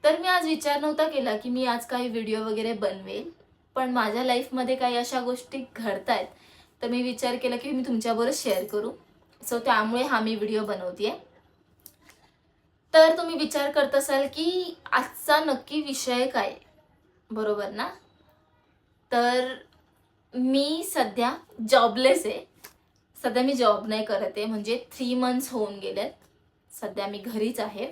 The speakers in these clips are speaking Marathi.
तर मी आज विचार नव्हता केला की मी आज काही व्हिडिओ वगैरे बनवेल, पण माझ्या लाईफमध्ये काही अशा गोष्टी घडतायत, तर मी विचार केला की मी तुमच्याबरोबर शेअर करू. सो त्यामुळे हा मी व्हिडिओ बनवतेय. तर तुम्ही विचार करत असाल की आजचा नक्की विषय काय, बरोबर ना? तर मी सध्या जॉबलेस आहे. सध्या मी जॉब नाही करत आहे, म्हणजे 3 मंथ्स होऊन गेलेत. सध्या मी घरीच आहे.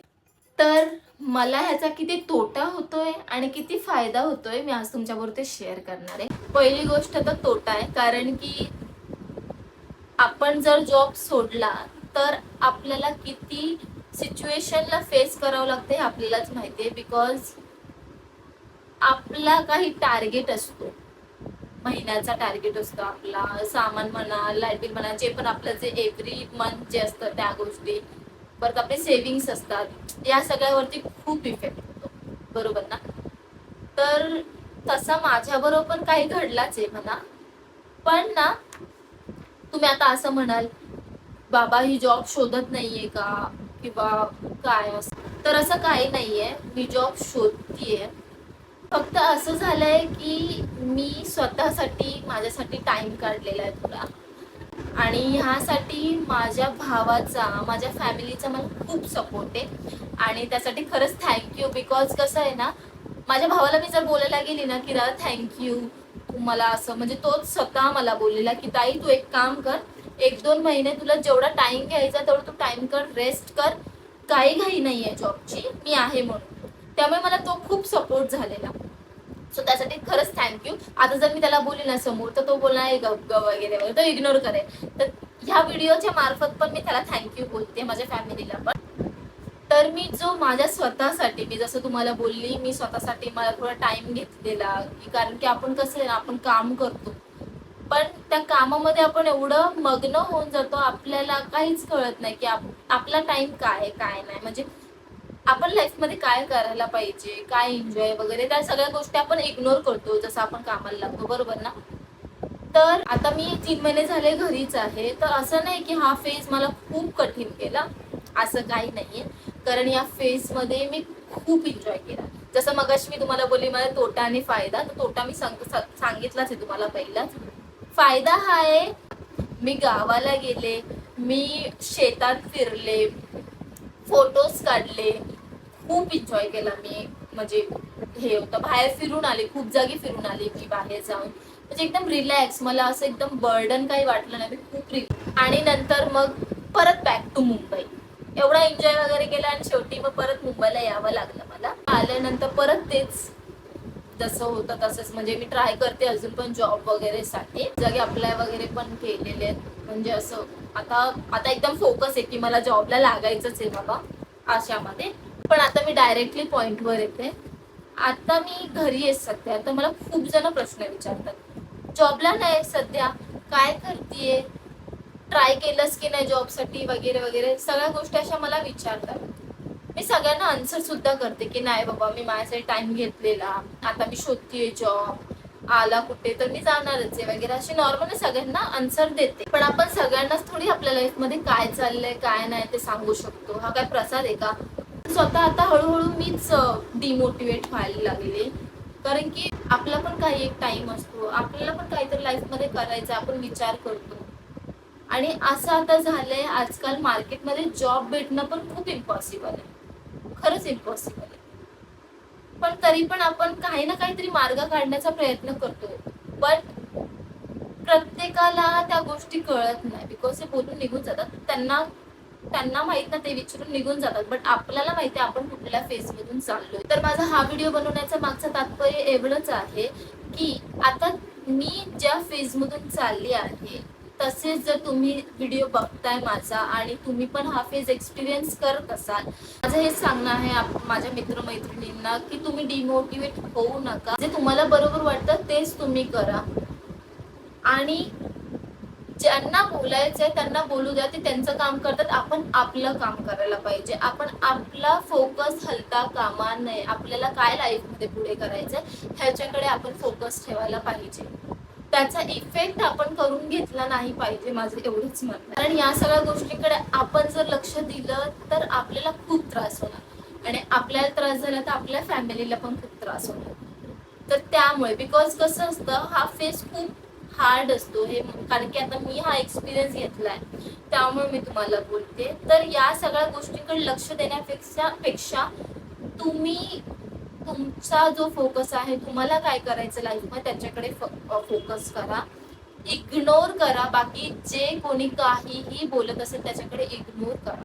तर मला ह्याचा किती तोटा होतोय आणि किती फायदा होतोय, मी आज तुमच्याबरोबर ते शेअर करणार आहे. पहिली गोष्ट तर तोटा आहे, कारण की आपण जर जॉब सोडला तर आपल्याला किती सिच्युएशनला फेस करावं लागते हे आपल्यालाच माहिती आहे. बिकॉज आपला काही टार्गेट असतो, महिन्याचा टार्गेट असतो आपला. सामान म्हणा, लाईट बिल म्हणा, जे पण आपलं जे एव्हरी मंथ जे असतं त्या गोष्टी, परत आपले सेव्हिंग्स असतात, या सगळ्यावरती खूप इफेक्ट होतो, बरोबर ना? तर तसा माझ्याबरोबर पण काही घडलाच आहे म्हणा. पण ना, तुम्ही आता असं म्हणाल, बाबा ही जॉब शोधत नाहीये का, किंवा काय असं. तर असं काही नाहीये, मी जॉब शोधतीये. फक्त असं झालंय की मी स्वतःसाठी, माझ्यासाठी टाइम काढलेला आहे थोडा. आणि ह्यासाठी माझ्या भावाचा, माझ्या फॅमिलीचा मला खूप सपोर्ट आहे. आणि त्यासाठी खरंच थँक्यू. बिकॉज कसं आहे ना, माझ्या भावाला मी जर बोलायला गेली ना की दादा थँक्यू, तू मला असं, म्हणजे तोच स्वतः मला बोललेला की ताई तू एक काम कर, 1-2 महिने तुला जेवढा टाइम घ्यायचा तेवढा तू टाइम कर, रेस्ट कर, काही घाई नाही आहे जॉबची, मी आहे म्हणून. त्यामुळे मला तो खूप सपोर्ट झालेला. सो त्यासाठी खरंच थँक्यू. आता जर मी त्याला बोलली ना समोर, तर तो बोलणार गप वगैरे वगैरे, तो इग्नोर करेल. तर ह्या व्हिडिओच्या मार्फत पण मी त्याला थँक्यू बोलते, माझ्या फॅमिलीला पण. तर मी जो माझ्या स्वतःसाठी, मी जसं तुम्हाला बोलली, मी स्वतःसाठी मला थोडा टाइम घेतलेला, कारण की आपण कसं आहे ना, आपण काम करतो, पण त्या कामामध्ये आपण एवढं मग्न होऊन जातो, आपल्याला काहीच कळत नाही की आपला टाइम काय आहे काय नाही. म्हणजे आपण लाईफमध्ये काय करायला पाहिजे, काय एन्जॉय वगैरे, त्या सगळ्या गोष्टी आपण इग्नोर करतो जसं आपण कामाला लागतो, बरोबर ना? तर आता मी 3 महिने झाले घरीच आहे. तर असं नाही की हा फेज मला खूप कठीण गेला, असं काही नाहीये. कारण या फेजमध्ये मी खूप एन्जॉय केला. जसं मगाशी मी तुम्हाला बोलली मला तोटा आणि फायदा, तर तोटा मी सांगितलाच आहे तुम्हाला पहिलाच. फायदा हा आहे, मी गावाला गेले, मी शेतात फिरले, फोटोज काढले, खूप एन्जॉय केला मी. म्हणजे हे होतं, बाहेर फिरून आले, खूप जागी फिरून आले मी बाहेर जाऊन. म्हणजे एकदम रिलॅक्स, मला असं एकदम बर्डन काही वाटलं नाही, मी खूप रिलॅक्स. आणि नंतर मग परत बॅक टू मुंबई. एवढा एन्जॉय वगैरे केला आणि शेवटी मग परत मुंबईला यावं लागलं मला. आल्यानंतर परत तेच जसं होतं तसंच, म्हणजे मी ट्राय करते अजून पण जॉब वगैरे साठी, जागी अप्लाय वगैरे पण केलेले आहेत. म्हणजे असं आता आता एकदम फोकस आहे की मला जॉबला लागायचंच आहे बाबा अशामध्ये. पण आता मी डायरेक्टली पॉइंटवर येते. आता मी घरी आहे सध्या. तर मला खूप जण प्रश्न विचारतात, जॉबला नाही सध्या, काय करतेय, ट्राय केलंस की नाही जॉबसाठी वगैरे वगैरे, सगळ्या गोष्टी अशा मला विचारतात. मी सगळ्यांना आन्सर सुद्धा करते की नाही बाबा, मी माझ्यासाठी टाइम घेतलेला, आता मी शोधतीये जॉब, आला कुठे तर मी जाणारच आहे वगैरे, अशी नॉर्मली सगळ्यांना आन्सर देते. पण आपण सगळ्यांनाच थोडी आपल्या लाईफमध्ये काय चाललंय काय नाही ते सांगू शकतो, हा काय प्रसाद आहे का? स्वतः आता हळूहळू मीच डिमोटिवेट व्हायला लागले. कारण की आपला पण काही एक टाइम असतो, आपल्याला पण काहीतरी लाईफमध्ये करायचं, आपण विचार करतो. आणि असं आता झालंय आजकाल मार्केटमध्ये जॉब भेटणं पण खूप इम्पॉसिबल आहे, खरंच इम्पॉसिबल आहे. पण तरी पण आपण काही ना काहीतरी मार्ग काढण्याचा प्रयत्न करतो. बट प्रत्येकाला त्या गोष्टी कळत नाही, बिकॉज ते बोलून निघून जातात. त्यांना त्यांना माहित ना, ते विचारून निघून जातात. बट आपल्याला माहिती आहे आपण कुठल्या फेज मधून चाललोय. तर माझा हा व्हिडिओ बनवण्याचा मागचं तात्पर्य एवढंच आहे की आता मी ज्या फेज मधून चालली आहे, तसेच जर तुम्ही व्हिडिओ बघताय माझा आणि तुम्ही पण हा फेज एक्सपिरियन्स करत असाल, माझं हे सांगणं आहे माझ्या मित्रमैत्रिणींना की तुम्ही डिमोटिवेट होऊ नका. जे तुम्हाला बरोबर वाटतं तेच तुम्ही करा. आणि ज्यांना बोलायचंय त्यांना बोलू द्या, ते त्यांचं काम करतात, आपण आपलं काम करायला पाहिजे. आपण आपला फोकस हलता कामा नये. आपल्याला काय लाईफमध्ये पुढे करायचंय ह्याच्याकडे आपण फोकस ठेवायला पाहिजे. त्याचा इफेक्ट आपण करून घेतला नाही पाहिजे, माझं एवढंच म्हणणं. कारण या सगळ्या गोष्टींकडे आपण जर लक्ष दिलं तर आपल्याला खूप त्रास होणार. आणि आपल्याला त्रास झाला तर आपल्या फॅमिलीला पण खूप त्रास होतो. तर त्यामुळे बिकॉज कसं असतं, हा फेस खूप हार्ड असतो हे, कारण की आता मी हा एक्सपिरियन्स घेतलाय त्यामुळे मी तुम्हाला बोलते. तर या सगळ्या गोष्टींकडे लक्ष देण्यापेक्षा तुम्ही तुमचा जो फोकस आहे, तुम्हाला काय करायचं लाईफमध्ये त्याच्याकडे फोकस करा. इग्नोर करा बाकी जे कोणी काहीही बोलत असेल त्याच्याकडे इग्नोर करा.